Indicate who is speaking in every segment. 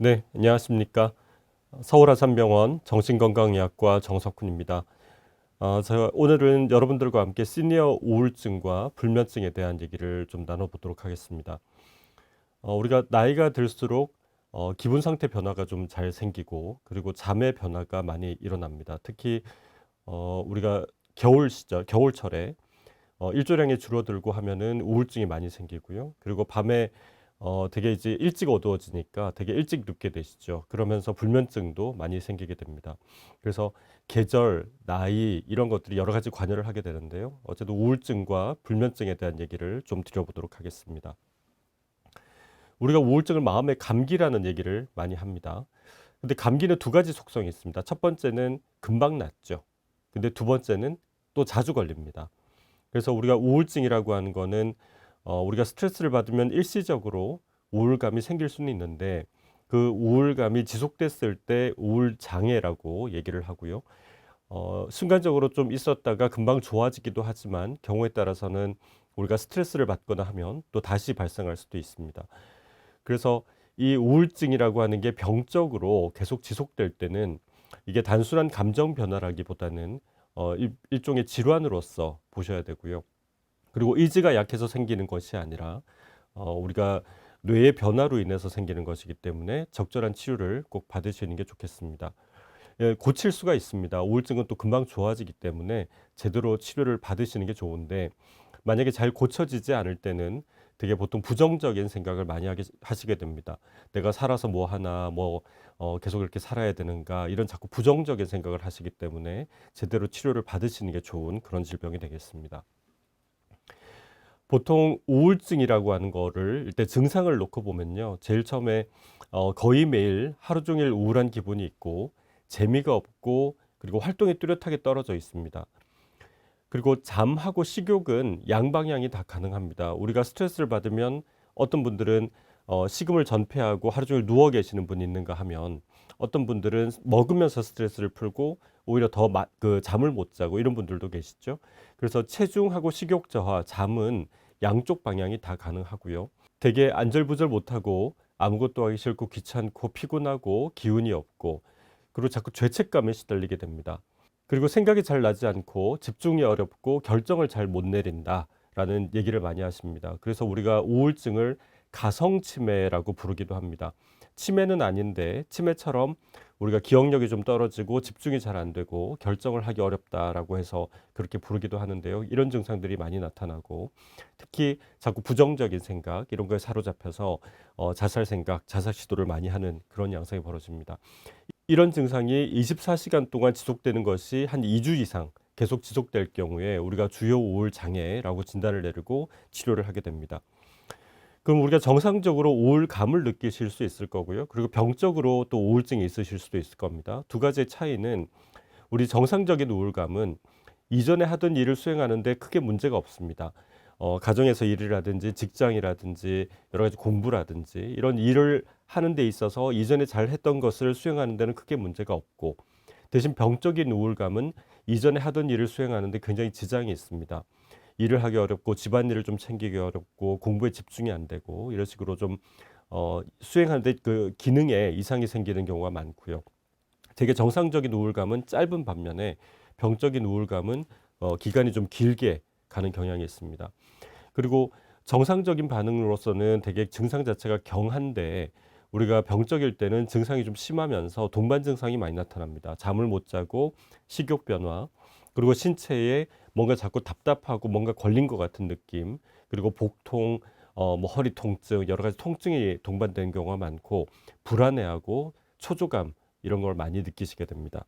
Speaker 1: 네, 안녕하십니까. 서울아산병원 정신건강의학과 정석훈입니다. 제가 오늘은 여러분들과 함께 시니어 우울증과 불면증에 대한 얘기를 좀 나눠보도록 하겠습니다. 우리가 나이가 들수록 기분 상태 변화가 좀 잘 생기고 그리고 잠의 변화가 많이 일어납니다. 특히 우리가 겨울 시절, 겨울철에 일조량이 줄어들고 하면은 우울증이 많이 생기고요. 그리고 밤에 되게 이제 일찍 어두워지니까 되게 일찍 눕게 되시죠. 그러면서 불면증도 많이 생기게 됩니다. 그래서 계절, 나이 이런 것들이 여러 가지 관여를 하게 되는데요. 어쨌든 우울증과 불면증에 대한 얘기를 좀 드려보도록 하겠습니다. 우리가 우울증을 마음의 감기라는 얘기를 많이 합니다. 근데 감기는 두 가지 속성이 있습니다. 첫 번째는 금방 낫죠. 근데 두 번째는 또 자주 걸립니다. 그래서 우리가 우울증이라고 하는 거는 우리가 스트레스를 받으면 일시적으로 우울감이 생길 수는 있는데 그 우울감이 지속됐을 때 우울장애라고 얘기를 하고요. 순간적으로 좀 있었다가 금방 좋아지기도 하지만 경우에 따라서는 우리가 스트레스를 받거나 하면 또 다시 발생할 수도 있습니다. 그래서 이 우울증이라고 하는 게 병적으로 계속 지속될 때는 이게 단순한 감정 변화라기보다는 일종의 질환으로서 보셔야 되고요. 그리고 의지가 약해서 생기는 것이 아니라 우리가 뇌의 변화로 인해서 생기는 것이기 때문에 적절한 치료를 꼭 받으시는 게 좋겠습니다. 예, 고칠 수가 있습니다. 우울증은 또 금방 좋아지기 때문에 제대로 치료를 받으시는 게 좋은데 만약에 잘 고쳐지지 않을 때는 되게 보통 부정적인 생각을 많이 하시게 됩니다. 내가 살아서 뭐 하나, 계속 이렇게 살아야 되는가, 이런 자꾸 부정적인 생각을 하시기 때문에 제대로 치료를 받으시는 게 좋은 그런 질병이 되겠습니다. 보통 우울증이라고 하는 거를 일단 증상을 놓고 보면요. 제일 처음에 거의 매일 하루 종일 우울한 기분이 있고 재미가 없고 그리고 활동이 뚜렷하게 떨어져 있습니다. 그리고 잠하고 식욕은 양방향이 다 가능합니다. 우리가 스트레스를 받으면 어떤 분들은 식음을 전폐하고 하루 종일 누워 계시는 분이 있는가 하면 어떤 분들은 먹으면서 스트레스를 풀고 오히려 더 잠을 못 자고 이런 분들도 계시죠. 그래서 체중하고 식욕 저하, 잠은 양쪽 방향이 다 가능하고요. 되게 안절부절 못하고 아무것도 하기 싫고 귀찮고 피곤하고 기운이 없고 그리고 자꾸 죄책감에 시달리게 됩니다. 그리고 생각이 잘 나지 않고 집중이 어렵고 결정을 잘 못 내린다라는 얘기를 많이 하십니다. 그래서 우리가 우울증을 가성치매라고 부르기도 합니다. 치매는 아닌데 치매처럼 우리가 기억력이 좀 떨어지고 집중이 잘 안 되고 결정을 하기 어렵다라고 해서 그렇게 부르기도 하는데요. 이런 증상들이 많이 나타나고 특히 자꾸 부정적인 생각 이런 거에 사로잡혀서 자살 생각, 자살 시도를 많이 하는 그런 양상이 벌어집니다. 이런 증상이 24시간 동안 지속되는 것이 한 2주 이상 계속 지속될 경우에 우리가 주요 우울 장애라고 진단을 내리고 치료를 하게 됩니다. 그럼 우리가 정상적으로 우울감을 느끼실 수 있을 거고요. 그리고 병적으로 또 우울증이 있으실 수도 있을 겁니다. 두 가지의 차이는 우리 정상적인 우울감은 이전에 하던 일을 수행하는데 크게 문제가 없습니다. 가정에서 일이라든지 직장이라든지 여러 가지 공부라든지 이런 일을 하는 데 있어서 이전에 잘 했던 것을 수행하는 데는 크게 문제가 없고 대신 병적인 우울감은 이전에 하던 일을 수행하는 데 굉장히 지장이 있습니다. 일을 하기 어렵고 집안일을 좀 챙기기 어렵고 공부에 집중이 안 되고 이런 식으로 좀 수행하는데 그 기능에 이상이 생기는 경우가 많고요. 되게 정상적인 우울감은 짧은 반면에 병적인 우울감은 기간이 좀 길게 가는 경향이 있습니다. 그리고 정상적인 반응으로서는 되게 증상 자체가 경한데 우리가 병적일 때는 증상이 좀 심하면서 동반 증상이 많이 나타납니다. 잠을 못 자고 식욕 변화, 그리고 신체에 뭔가 자꾸 답답하고 뭔가 걸린 것 같은 느낌, 그리고 복통, 허리 통증, 여러 가지 통증이 동반되는 경우가 많고 불안해하고 초조감 이런 걸 많이 느끼시게 됩니다.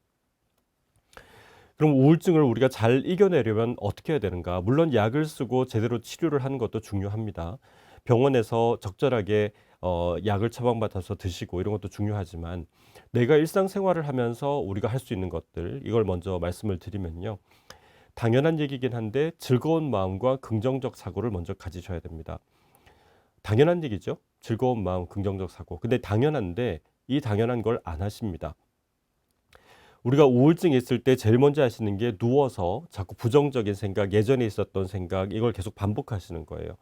Speaker 1: 그럼 우울증을 우리가 잘 이겨내려면 어떻게 해야 되는가? 물론 약을 쓰고 제대로 치료를 하는 것도 중요합니다. 병원에서 적절하게 약을 처방받아서 드시고 이런 것도 중요하지만 내가 일상생활을 하면서 우리가 할 수 있는 것들 이걸 먼저 말씀을 드리면요. 당연한 얘기긴 한데 즐거운 마음과 긍정적 사고를 먼저 가지셔야 됩니다. 당연한 얘기죠. 즐거운 마음, 긍정적 사고. 근데 당연한데 이 당연한 걸 안 하십니다. 우리가 우울증이 있을 때 제일 먼저 하시는 게 누워서 자꾸 부정적인 생각, 예전에 있었던 생각 이걸 계속 반복하시는 거예요.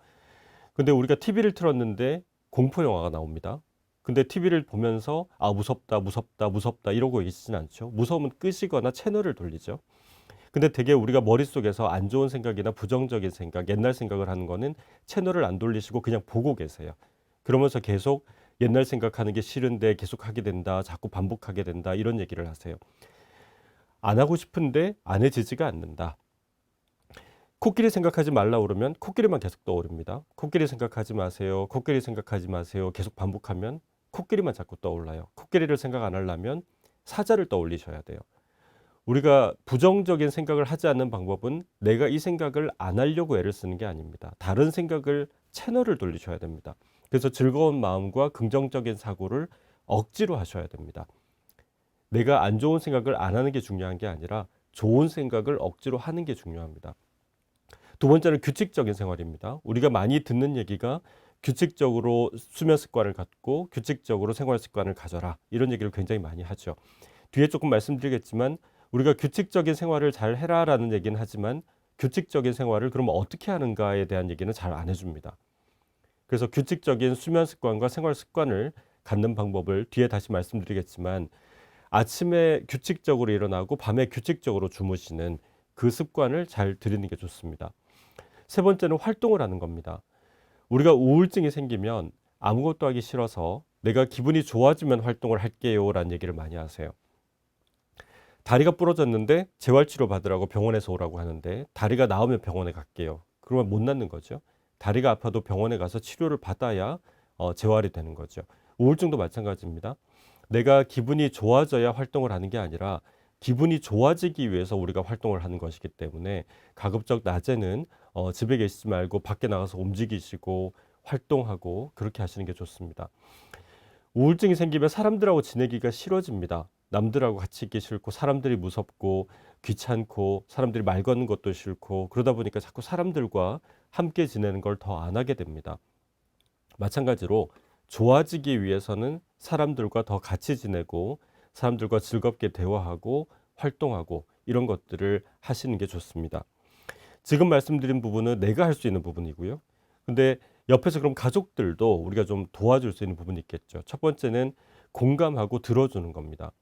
Speaker 1: 근데 우리가 TV를 틀었는데 공포 영화가 나옵니다. 근데 TV를 보면서 아, 무섭다, 무섭다, 무섭다 이러고 있지는 않죠. 무서우면 끄시거나 채널을 돌리죠. 근데 되게 우리가 머릿속에서 안 좋은 생각이나 부정적인 생각, 옛날 생각을 하는 거는 채널을 안 돌리시고 그냥 보고 계세요. 그러면서 계속 옛날 생각하는 게 싫은데 계속 하게 된다, 자꾸 반복하게 된다, 이런 얘기를 하세요. 안 하고 싶은데 안 해지지가 않는다. 코끼리 생각하지 말라 그러면 코끼리만 계속 떠오릅니다. 코끼리 생각하지 마세요. 코끼리 생각하지 마세요. 계속 반복하면 코끼리만 자꾸 떠올라요. 코끼리를 생각 안 하려면 사자를 떠올리셔야 돼요. 우리가 부정적인 생각을 하지 않는 방법은 내가 이 생각을 안 하려고 애를 쓰는 게 아닙니다. 다른 생각을 채널을 돌리셔야 됩니다. 그래서 즐거운 마음과 긍정적인 사고를 억지로 하셔야 됩니다. 내가 안 좋은 생각을 안 하는 게 중요한 게 아니라 좋은 생각을 억지로 하는 게 중요합니다. 두 번째는 규칙적인 생활입니다. 우리가 많이 듣는 얘기가 규칙적으로 수면 습관을 갖고 규칙적으로 생활 습관을 가져라. 이런 얘기를 굉장히 많이 하죠. 뒤에 조금 말씀드리겠지만 우리가 규칙적인 생활을 잘 해라라는 얘기는 하지만 규칙적인 생활을 그럼 어떻게 하는가에 대한 얘기는 잘 안 해줍니다. 그래서 규칙적인 수면 습관과 생활 습관을 갖는 방법을 뒤에 다시 말씀드리겠지만 아침에 규칙적으로 일어나고 밤에 규칙적으로 주무시는 그 습관을 잘 들이는 게 좋습니다. 세 번째는 활동을 하는 겁니다. 우리가 우울증이 생기면 아무것도 하기 싫어서 내가 기분이 좋아지면 활동을 할게요 라는 얘기를 많이 하세요. 다리가 부러졌는데 재활치료 받으라고 병원에서 오라고 하는데 다리가 나으면 병원에 갈게요. 그러면 못 낫는 거죠. 다리가 아파도 병원에 가서 치료를 받아야 재활이 되는 거죠. 우울증도 마찬가지입니다. 내가 기분이 좋아져야 활동을 하는 게 아니라 기분이 좋아지기 위해서 우리가 활동을 하는 것이기 때문에 가급적 낮에는 집에 계시지 말고 밖에 나가서 움직이시고 활동하고 그렇게 하시는 게 좋습니다. 우울증이 생기면 사람들하고 지내기가 싫어집니다. 남들하고 같이 있기 싫고 사람들이 무섭고 귀찮고 사람들이 말 거는 것도 싫고 그러다 보니까 자꾸 사람들과 함께 지내는 걸 더 안 하게 됩니다. 마찬가지로 좋아지기 위해서는 사람들과 더 같이 지내고 사람들과 즐겁게 대화하고 활동하고 이런 것들을 하시는 게 좋습니다. 지금 말씀드린 부분은 내가 할 수 있는 부분이고요. 근데 옆에서 그럼 가족들도 우리가 좀 도와줄 수 있는 부분이 있겠죠. 첫 번째는 공감하고 들어주는 겁니다.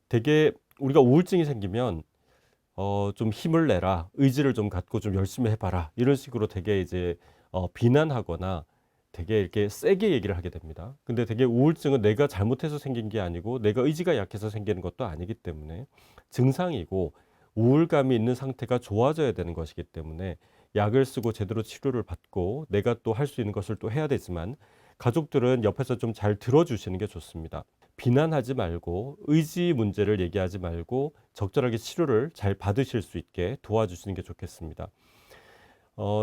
Speaker 1: 되게 우리가 우울증이 생기면 좀 힘을 내라, 의지를 좀 갖고 좀 열심히 해봐라 이런 식으로 되게 이제 비난하거나 되게 이렇게 세게 얘기를 하게 됩니다. 근데 되게 우울증은 내가 잘못해서 생긴 게 아니고 내가 의지가 약해서 생기는 것도 아니기 때문에 증상이고 우울감이 있는 상태가 좋아져야 되는 것이기 때문에 약을 쓰고 제대로 치료를 받고 내가 또 할 수 있는 것을 또 해야 되지만 가족들은 옆에서 좀 잘 들어주시는 게 좋습니다. 비난하지 말고 의지 문제를 얘기하지 말고 적절하게 치료를 잘 받으실 수 있게 도와주시는 게 좋겠습니다.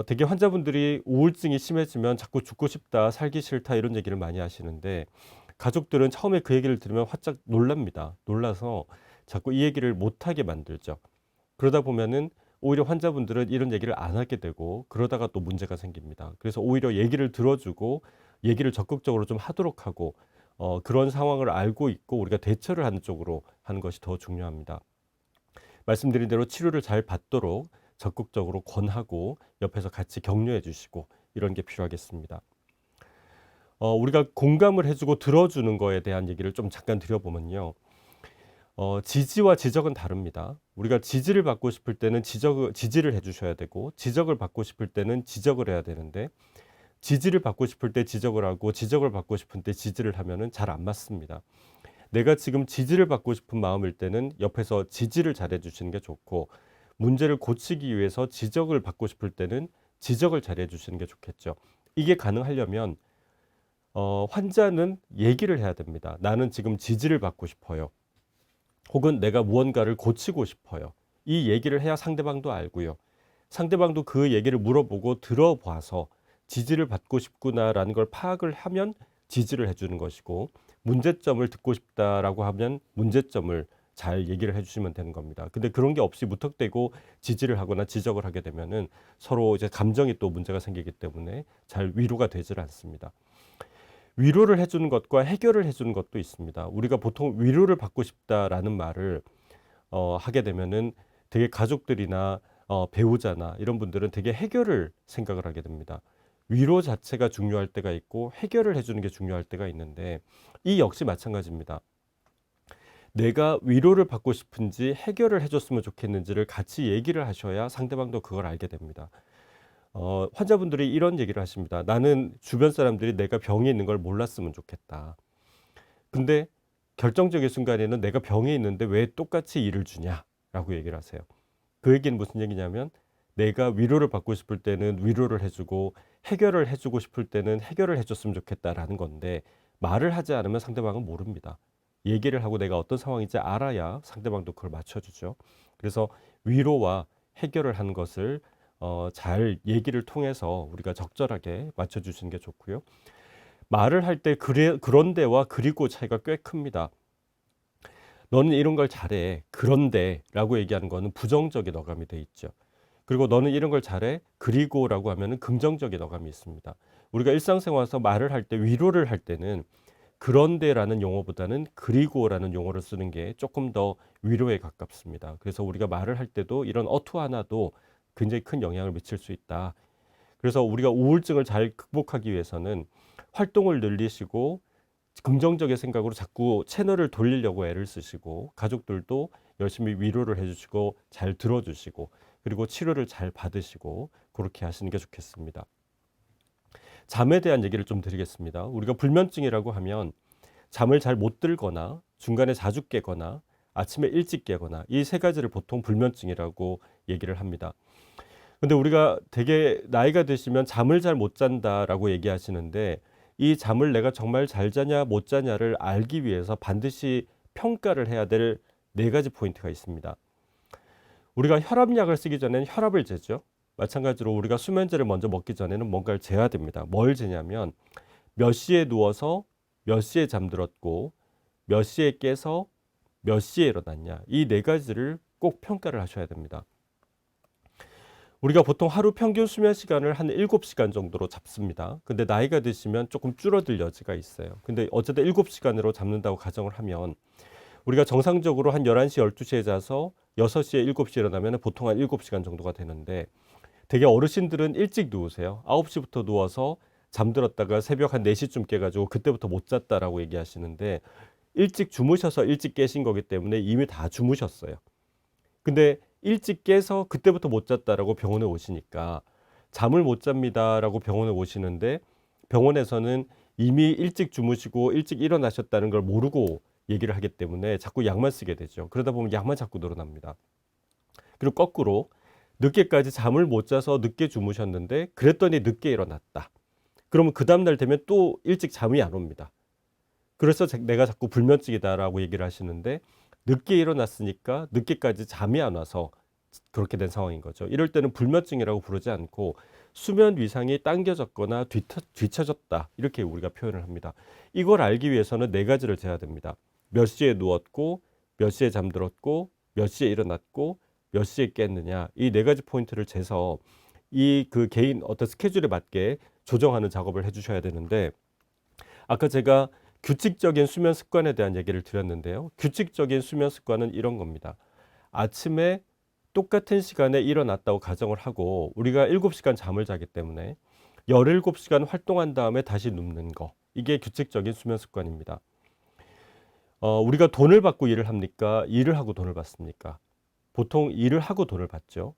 Speaker 1: 되게 환자분들이 우울증이 심해지면 자꾸 죽고 싶다, 살기 싫다 이런 얘기를 많이 하시는데 가족들은 처음에 그 얘기를 들으면 화짝 놀랍니다. 놀라서 자꾸 이 얘기를 못하게 만들죠. 그러다 보면은 오히려 환자분들은 이런 얘기를 안 하게 되고 그러다가 또 문제가 생깁니다. 그래서 오히려 얘기를 들어주고 얘기를 적극적으로 좀 하도록 하고 그런 상황을 알고 있고 우리가 대처를 하는 쪽으로 하는 것이 더 중요합니다. 말씀드린 대로 치료를 잘 받도록 적극적으로 권하고 옆에서 같이 격려해 주시고 이런 게 필요하겠습니다. 우리가 공감을 해주고 들어주는 거에 대한 얘기를 좀 잠깐 드려보면요. 지지와 지적은 다릅니다. 우리가 지지를 받고 싶을 때는 지지를 해주셔야 되고 지적을 받고 싶을 때는 지적을 해야 되는데 지지를 받고 싶을 때 지적을 하고 지적을 받고 싶을 때 지지를 하면은 잘 안 맞습니다. 내가 지금 지지를 받고 싶은 마음일 때는 옆에서 지지를 잘해 주시는 게 좋고 문제를 고치기 위해서 지적을 받고 싶을 때는 지적을 잘해 주시는 게 좋겠죠. 이게 가능하려면 환자는 얘기를 해야 됩니다. 나는 지금 지지를 받고 싶어요. 혹은 내가 무언가를 고치고 싶어요. 이 얘기를 해야 상대방도 알고요. 상대방도 그 얘기를 물어보고 들어봐서 지지를 받고 싶구나라는 걸 파악을 하면 지지를 해주는 것이고 문제점을 듣고 싶다라고 하면 문제점을 잘 얘기를 해주시면 되는 겁니다. 근데 그런 게 없이 무턱대고 지지를 하거나 지적을 하게 되면은 서로 이제 감정이 또 문제가 생기기 때문에 잘 위로가 되질 않습니다. 위로를 해주는 것과 해결을 해주는 것도 있습니다. 우리가 보통 위로를 받고 싶다라는 말을 하게 되면은 되게 가족들이나 배우자나 이런 분들은 되게 해결을 생각을 하게 됩니다. 위로 자체가 중요할 때가 있고 해결을 해주는 게 중요할 때가 있는데 이 역시 마찬가지입니다. 내가 위로를 받고 싶은지 해결을 해줬으면 좋겠는지를 같이 얘기를 하셔야 상대방도 그걸 알게 됩니다. 환자분들이 이런 얘기를 하십니다. 나는 주변 사람들이 내가 병이 있는 걸 몰랐으면 좋겠다. 근데 결정적인 순간에는 내가 병이 있는데 왜 똑같이 일을 주냐라고 얘기를 하세요. 그 얘기는 무슨 얘기냐면 내가 위로를 받고 싶을 때는 위로를 해주고 해결을 해주고 싶을 때는 해결을 해줬으면 좋겠다라는 건데 말을 하지 않으면 상대방은 모릅니다. 얘기를 하고 내가 어떤 상황인지 알아야 상대방도 그걸 맞춰주죠. 그래서 위로와 해결을 하는 것을 잘 얘기를 통해서 우리가 적절하게 맞춰주시는 게 좋고요. 말을 할 때 그런데와 그리고 차이가 꽤 큽니다. 너는 이런 걸 잘해. 그런데 라고 얘기하는 거는 부정적인 어감이 돼 있죠. 그리고 너는 이런 걸 잘해. 그리고 라고 하면은 긍정적인 어감이 있습니다. 우리가 일상생활에서 말을 할 때 위로를 할 때는 그런데라는 용어보다는 그리고라는 용어를 쓰는 게 조금 더 위로에 가깝습니다. 그래서 우리가 말을 할 때도 이런 어투 하나도 굉장히 큰 영향을 미칠 수 있다. 그래서 우리가 우울증을 잘 극복하기 위해서는 활동을 늘리시고 긍정적인 생각으로 자꾸 채널을 돌리려고 애를 쓰시고 가족들도 열심히 위로를 해주시고 잘 들어주시고 그리고 치료를 잘 받으시고 그렇게 하시는 게 좋겠습니다. 잠에 대한 얘기를 좀 드리겠습니다. 우리가 불면증이라고 하면 잠을 잘 못 들거나 중간에 자주 깨거나 아침에 일찍 깨거나 이 세 가지를 보통 불면증이라고 얘기를 합니다. 근데 우리가 되게 나이가 드시면 잠을 잘 못 잔다라고 얘기하시는데 이 잠을 내가 정말 잘 자냐 못 자냐를 알기 위해서 반드시 평가를 해야 될 네 가지 포인트가 있습니다. 우리가 혈압약을 쓰기 전에는 혈압을 재죠. 마찬가지로 우리가 수면제를 먼저 먹기 전에는 뭔가를 재야 됩니다. 뭘 재냐면 몇 시에 누워서 몇 시에 잠들었고 몇 시에 깨서 몇 시에 일어났냐. 이 네 가지를 꼭 평가를 하셔야 됩니다. 우리가 보통 하루 평균 수면 시간을 한 7시간 정도로 잡습니다. 근데 나이가 드시면 조금 줄어들 여지가 있어요. 근데 어쨌든 7시간으로 잡는다고 가정을 하면 우리가 정상적으로 한 11시, 12시에 자서 6시에 7시에 일어나면 보통 한 7시간 정도가 되는데 되게 어르신들은 일찍 누우세요. 9시부터 누워서 잠들었다가 새벽 한 4시쯤 깨가지고 그때부터 못 잤다라고 얘기하시는데 일찍 주무셔서 일찍 깨신 거기 때문에 이미 다 주무셨어요. 근데 일찍 깨서 그때부터 못 잤다라고 병원에 오시니까 잠을 못 잡니다라고 병원에 오시는데 병원에서는 이미 일찍 주무시고 일찍 일어나셨다는 걸 모르고 얘기를 하기 때문에 자꾸 약만 쓰게 되죠. 그러다 보면 약만 자꾸 늘어납니다. 그리고 거꾸로 늦게까지 잠을 못 자서 늦게 주무셨는데 그랬더니 늦게 일어났다. 그러면 그 다음날 되면 또 일찍 잠이 안 옵니다. 그래서 내가 자꾸 불면증이다라고 얘기를 하시는데 늦게 일어났으니까 늦게까지 잠이 안 와서 그렇게 된 상황인 거죠. 이럴 때는 불면증이라고 부르지 않고 수면 위상이 당겨졌거나 뒤처졌다 이렇게 우리가 표현을 합니다. 이걸 알기 위해서는 네 가지를 재야 됩니다. 몇 시에 누웠고 몇 시에 잠들었고 몇 시에 일어났고 몇 시에 깼느냐 이 네 가지 포인트를 재서 이 그 개인 어떤 스케줄에 맞게 조정하는 작업을 해주셔야 되는데 아까 제가 규칙적인 수면 습관에 대한 얘기를 드렸는데요. 규칙적인 수면 습관은 이런 겁니다. 아침에 똑같은 시간에 일어났다고 가정을 하고 우리가 7시간 잠을 자기 때문에 17시간 활동한 다음에 다시 눕는 거. 이게 규칙적인 수면 습관입니다. 우리가 돈을 받고 일을 합니까? 일을 하고 돈을 받습니까? 보통 일을 하고 돈을 받죠.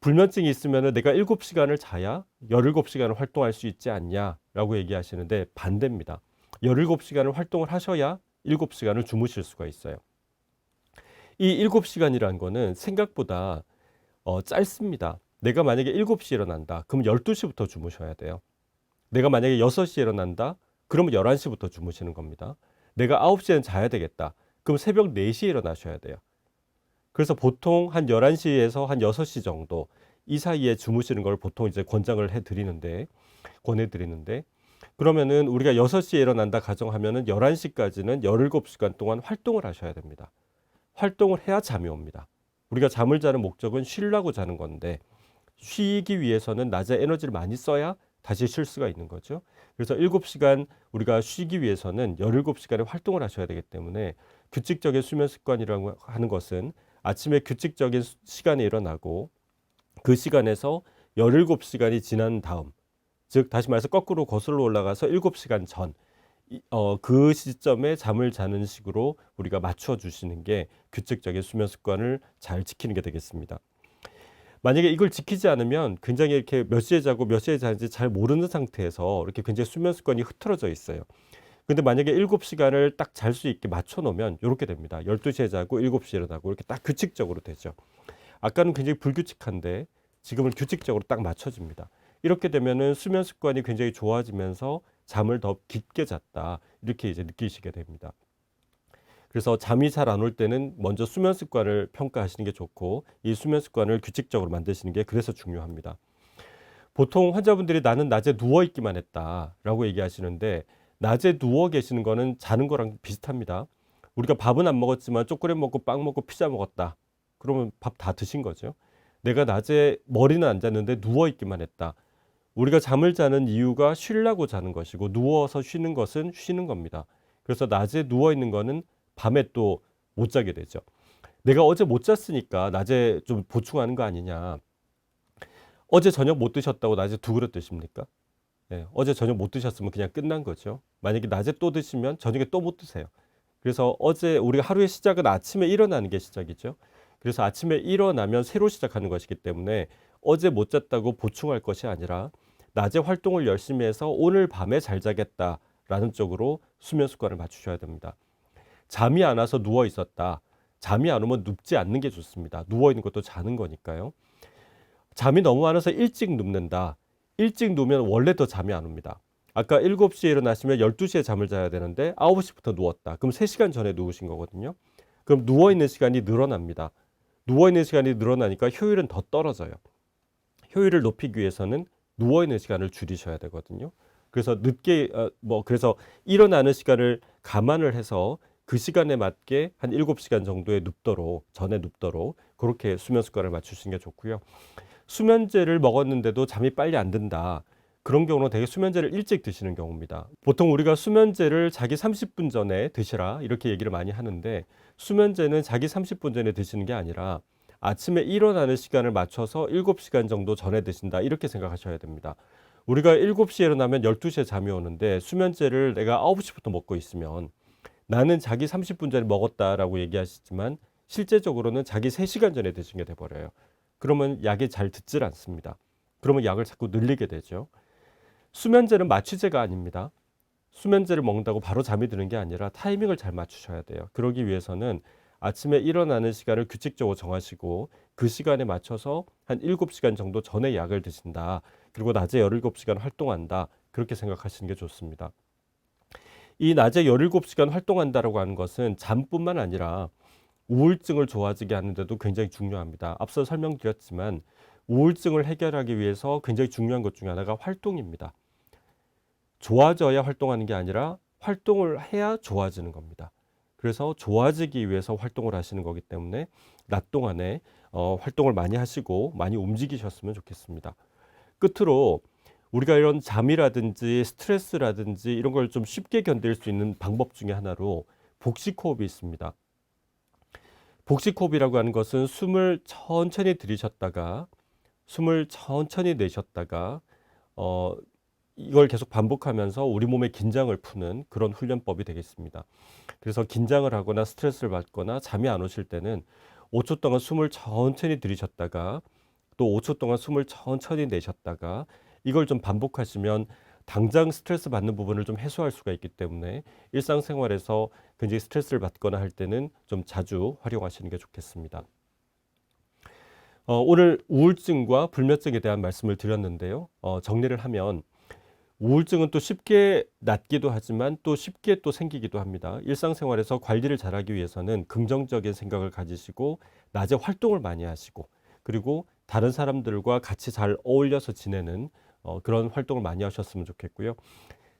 Speaker 1: 불면증이 있으면 내가 7시간을 자야 17시간을 활동할 수 있지 않냐라고 얘기하시는데 반대입니다. 17시간을 활동을 하셔야 7시간을 주무실 수가 있어요. 이 7시간이라는 거는 생각보다 짧습니다. 내가 만약에 7시에 일어난다. 그럼 12시부터 주무셔야 돼요. 내가 만약에 6시에 일어난다. 그러면 11시부터 주무시는 겁니다. 내가 9시에는 자야 되겠다. 그럼 새벽 4시에 일어나셔야 돼요. 그래서 보통 한 11시에서 한 6시 정도 이 사이에 주무시는 걸 보통 이제 권해드리는데 그러면은 우리가 6시에 일어난다 가정하면은 11시까지는 17시간 동안 활동을 하셔야 됩니다. 활동을 해야 잠이 옵니다. 우리가 잠을 자는 목적은 쉬려고 자는 건데 쉬기 위해서는 낮에 에너지를 많이 써야 다시 쉴 수가 있는 거죠. 그래서 7시간 우리가 쉬기 위해서는 17시간의 활동을 하셔야 되기 때문에 규칙적인 수면 습관이라고 하는 것은 아침에 규칙적인 시간에 일어나고 그 시간에서 17시간이 지난 다음 즉 다시 말해서 거꾸로 거슬러 올라가서 7시간 전, 그 시점에 잠을 자는 식으로 우리가 맞춰 주시는 게 규칙적인 수면 습관을 잘 지키는 게 되겠습니다. 만약에 이걸 지키지 않으면 굉장히 이렇게 몇 시에 자고 몇 시에 자는지 잘 모르는 상태에서 이렇게 굉장히 수면 습관이 흐트러져 있어요. 근데 만약에 7시간을 딱 잘 수 있게 맞춰 놓으면 이렇게 됩니다. 12시에 자고 7시에 일어나고 이렇게 딱 규칙적으로 되죠. 아까는 굉장히 불규칙한데 지금은 규칙적으로 딱 맞춰집니다. 이렇게 되면은 수면 습관이 굉장히 좋아지면서 잠을 더 깊게 잤다. 이렇게 이제 느끼시게 됩니다. 그래서 잠이 잘 안 올 때는 먼저 수면 습관을 평가하시는 게 좋고, 이 수면 습관을 규칙적으로 만드시는 게 그래서 중요합니다. 보통 환자분들이 나는 낮에 누워 있기만 했다라고 얘기하시는데, 낮에 누워 계시는 거는 자는 거랑 비슷합니다. 우리가 밥은 안 먹었지만 초콜릿 먹고 빵 먹고 피자 먹었다. 그러면 밥 다 드신 거죠. 내가 낮에 머리는 안 잤는데 누워 있기만 했다. 우리가 잠을 자는 이유가 쉬려고 자는 것이고, 누워서 쉬는 것은 쉬는 겁니다. 그래서 낮에 누워 있는 거는 밤에 또 못 자게 되죠. 내가 어제 못 잤으니까 낮에 좀 보충하는 거 아니냐. 어제 저녁 못 드셨다고 낮에 두 그릇 드십니까? 예, 어제 저녁 못 드셨으면 그냥 끝난 거죠. 만약에 낮에 또 드시면 저녁에 또 못 드세요. 그래서 어제 우리가 하루의 시작은 아침에 일어나는 게 시작이죠. 그래서 아침에 일어나면 새로 시작하는 것이기 때문에 어제 못 잤다고 보충할 것이 아니라 낮에 활동을 열심히 해서 오늘 밤에 잘 자겠다라는 쪽으로 수면 습관을 맞추셔야 됩니다. 잠이 안 와서 누워 있었다. 잠이 안 오면 눕지 않는 게 좋습니다. 누워 있는 것도 자는 거니까요. 잠이 너무 많아서 일찍 눕는다. 일찍 누우면 원래 더 잠이 안 옵니다. 아까 7시에 일어나시면 12시에 잠을 자야 되는데 9시부터 누웠다. 그럼 3시간 전에 누우신 거거든요. 그럼 누워 있는 시간이 늘어납니다. 누워 있는 시간이 늘어나니까 효율은 더 떨어져요. 효율을 높이기 위해서는 누워 있는 시간을 줄이셔야 되거든요. 그래서 그래서 일어나는 시간을 감안을 해서 그 시간에 맞게 한 7시간 정도에 전에 눕도록 그렇게 수면 습관을 맞추시는 게 좋고요. 수면제를 먹었는데도 잠이 빨리 안 든다. 그런 경우는 되게 수면제를 일찍 드시는 경우입니다. 보통 우리가 수면제를 자기 30분 전에 드시라 이렇게 얘기를 많이 하는데, 수면제는 자기 30분 전에 드시는 게 아니라 아침에 일어나는 시간을 맞춰서 7시간 정도 전에 드신다 이렇게 생각하셔야 됩니다. 우리가 7시에 일어나면 12시에 잠이 오는데 수면제를 내가 9시부터 먹고 있으면 나는 자기 30분 전에 먹었다라고 얘기하시지만 실제적으로는 자기 3시간 전에 드신 게 돼버려요. 그러면 약이 잘 듣질 않습니다. 그러면 약을 자꾸 늘리게 되죠. 수면제는 마취제가 아닙니다. 수면제를 먹는다고 바로 잠이 드는 게 아니라 타이밍을 잘 맞추셔야 돼요. 그러기 위해서는 아침에 일어나는 시간을 규칙적으로 정하시고 그 시간에 맞춰서 한 7시간 정도 전에 약을 드신다. 그리고 낮에 17시간 활동한다. 그렇게 생각하시는 게 좋습니다. 이 낮에 17시간 활동한다라고 하는 것은 잠뿐만 아니라 우울증을 좋아지게 하는데도 굉장히 중요합니다. 앞서 설명드렸지만 우울증을 해결하기 위해서 굉장히 중요한 것 중에 하나가 활동입니다. 좋아져야 활동하는 게 아니라 활동을 해야 좋아지는 겁니다. 그래서 좋아지기 위해서 활동을 하시는 거기 때문에 낮 동안에 활동을 많이 하시고 많이 움직이셨으면 좋겠습니다. 끝으로 우리가 이런 잠이라든지 스트레스라든지 이런 걸 좀 쉽게 견딜 수 있는 방법 중에 하나로 복식호흡이 있습니다. 복식호흡이라고 하는 것은 숨을 천천히 들이셨다가 숨을 천천히 내셨다가 이걸 계속 반복하면서 우리 몸의 긴장을 푸는 그런 훈련법이 되겠습니다. 그래서 긴장을 하거나 스트레스를 받거나 잠이 안 오실 때는 5초 동안 숨을 천천히 들이셨다가 또 5초 동안 숨을 천천히 내셨다가 이걸 좀 반복하시면 당장 스트레스 받는 부분을 좀 해소할 수가 있기 때문에 일상생활에서 굉장히 스트레스를 받거나 할 때는 좀 자주 활용하시는 게 좋겠습니다. 오늘 우울증과 불면증에 대한 말씀을 드렸는데요. 정리를 하면 우울증은 또 쉽게 낫기도 하지만 또 쉽게 또 생기기도 합니다. 일상생활에서 관리를 잘하기 위해서는 긍정적인 생각을 가지시고 낮에 활동을 많이 하시고 그리고 다른 사람들과 같이 잘 어울려서 지내는 그런 활동을 많이 하셨으면 좋겠고요.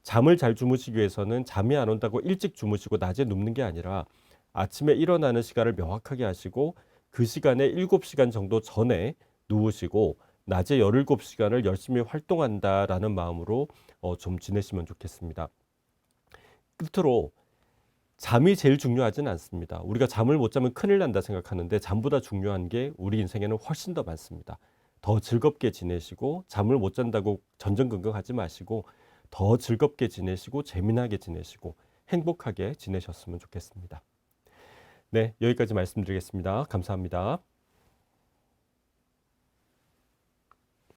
Speaker 1: 잠을 잘 주무시기 위해서는 잠이 안 온다고 일찍 주무시고 낮에 눕는 게 아니라 아침에 일어나는 시간을 명확하게 하시고 그 시간에 7시간 정도 전에 누우시고 낮에 17시간을 열심히 활동한다라는 마음으로 좀 지내시면 좋겠습니다. 끝으로 잠이 제일 중요하진 않습니다. 우리가 잠을 못 자면 큰일 난다 생각하는데 잠보다 중요한 게 우리 인생에는 훨씬 더 많습니다. 더 즐겁게 지내시고 잠을 못 잔다고 전전긍긍하지 마시고 더 즐겁게 지내시고 재미나게 지내시고 행복하게 지내셨으면 좋겠습니다. 네, 여기까지 말씀드리겠습니다. 감사합니다.